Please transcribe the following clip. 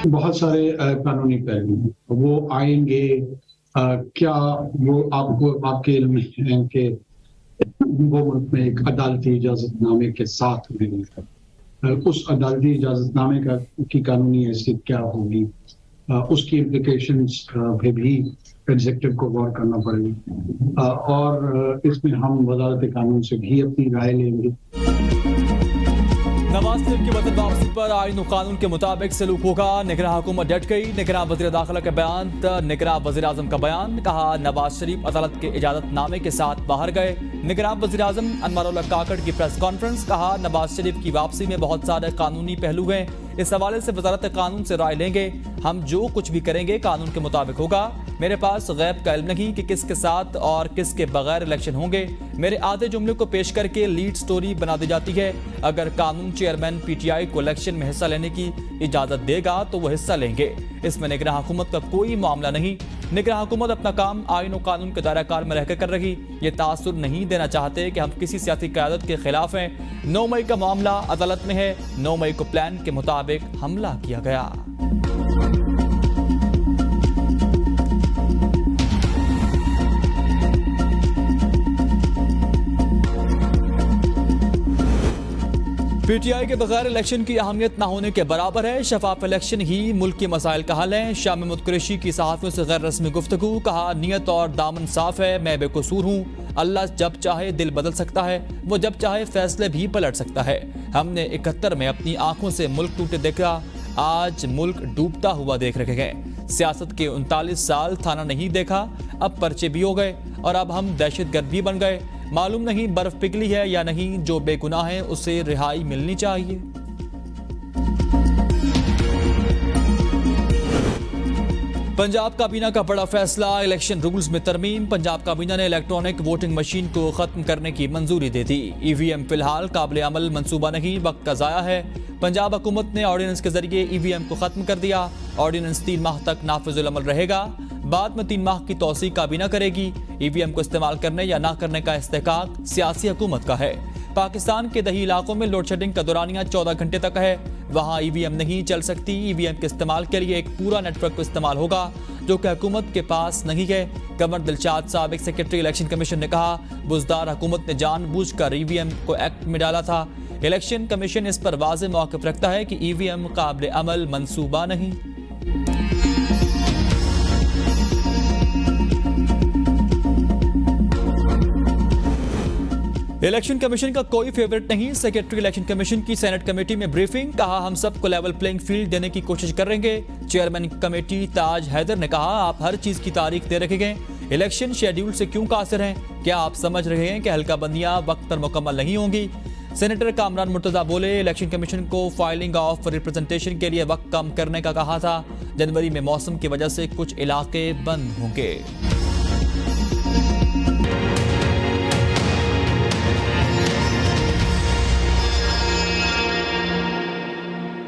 बहुत सारे कानूनी पहलू हैं, वो आएँगे। क्या वो आपको आपके इल्म में है कि वो मुल्क में एक अदालती इजाज़तनामे के साथ मिलेगा। उस अदालती इजाज़तनामे का की कानूनी हैसियत क्या होगी? उसकी इम्प्लिकेशंस पे भी एग्ज़ेक्युटिव को गौर करना पड़ेगा। और इसमें हम वज़ारत कानून से भी अपनी राय लेंगे। नवाज शरीफ की वतन वापसी पर आईन और कानून के मुताबिक सलूक होगा। निगरान हुकूमत डट गई। निगरान वज़ीर दाखिला का बयान। निगरान वज़ीर आज़म का बयान। कहा नवाज शरीफ अदालत के इजाजतनामे के साथ बाहर गए। निगरान वज़ीर आज़म अनवरुल्लाह काकड़ की प्रेस कॉन्फ्रेंस। कहा नवाज शरीफ की वापसी में बहुत सारे कानूनी पहलू हैं। इस हवाले से वज़ारत कानून से राय लेंगे। हम जो कुछ भी करेंगे कानून के मुताबिक होगा। मेरे पास गैब का इल्म नहीं कि किसके साथ और किसके बगैर इलेक्शन होंगे। मेरे आधे जुमले को पेश करके लीड स्टोरी बना दी जाती है। अगर कानून चेयरमैन पीटीआई को इलेक्शन में हिस्सा लेने की इजाजत देगा तो वो हिस्सा लेंगे। इसमें निगरान हुकूमत का कोई मामला नहीं। निगरान हुकूमत अपना काम आईन और कानून के दायरा कार में रहकर कर रही। ये तासुर नहीं देना चाहते कि हम किसी सियासी क़यादत के खिलाफ हैं। 9 मई का मामला अदालत में है। 9 मई को प्लान के मुताबिक हमला किया गया। पीटीआई के बगैर इलेक्शन की अहमियत न होने के बराबर है। शफाफ इलेक्शन ही मुल्क के मसाइल का हल है। शाह महमूद कुरैशी की सहाफ़ियों से गैर रस्मी गुफ्तगू। कहा नियत और दामन साफ है। मैं बेकसूर हूँ। अल्लाह जब चाहे दिल बदल सकता है। वो जब चाहे फैसले भी पलट सकता है। हमने 71 में अपनी आंखों से मुल्क टूटे देखा। आज मुल्क डूबता हुआ देख रहे हैं। सियासत के 39 साल थाना नहीं देखा। अब पर्चे भी हो गए और अब हम दहशतगर्द भी बन गए। मालूम नहीं बर्फ पिघली है या नहीं। जो बेगुनाह है उसे रिहाई मिलनी चाहिए। पंजाब काबीना का बड़ा फैसला। इलेक्शन रूल्स में तरमीम। पंजाब काबीना ने इलेक्ट्रॉनिक वोटिंग मशीन को खत्म करने की मंजूरी दे दी। ईवीएम फिलहाल काबिल अमल मंसूबा नहीं, वक्त का जाया है। पंजाब हुकूमत ने ऑर्डिनेंस के जरिए ईवीएम को खत्म कर दिया। ऑर्डिनेंस 3 माह तक नाफिजुल अमल रहेगा। बाद में 3 माह की तौसी काबीना करेगी। ईवीएम को इस्तेमाल करने या ना करने का इस्तेकाक सियासी हुकूमत का है। पाकिस्तान के दही इलाकों में लोड शेडिंग का दौरानिया 14 घंटे तक है। वहां ईवीएम नहीं चल सकती। ईवीएम के इस्तेमाल के लिए एक पूरा नेटवर्क इस्तेमाल होगा जो कि हुकूमत के पास नहीं है। कमर दिलशाद साबिक सेक्रेटरी इलेक्शन कमीशन ने कहा बुजदार हुकूमत ने जानबूझकर ईवीएम को एक्ट में डाला था। इलेक्शन कमीशन इस पर वाज़ेह मौक़िफ़ रखता है कि ईवीएम काबिल अमल मंसूबा नहीं। इलेक्शन कमीशन का कोई फेवरेट नहीं। सेक्रेटरी इलेक्शन कमीशन की सेनेट कमेटी में ब्रीफिंग। कहा हम सबको लेवल प्लेइंग फील्ड देने की कोशिश करेंगे। चेयरमैन कमेटी ताज हैदर ने कहा आप हर चीज की तारीख दे रखे गए। इलेक्शन शेड्यूल से क्यों कासिर हैं? क्या आप समझ रहे हैं कि हल्का बंदियां वक्त पर मुकम्मल नहीं होंगी? सेनेटर कामरान मुर्तजा बोले इलेक्शन कमीशन को फाइलिंग ऑफ रिप्रेजेंटेशन के लिए वक्त कम करने का कहा था। जनवरी में मौसम की वजह से कुछ इलाके बंद होंगे।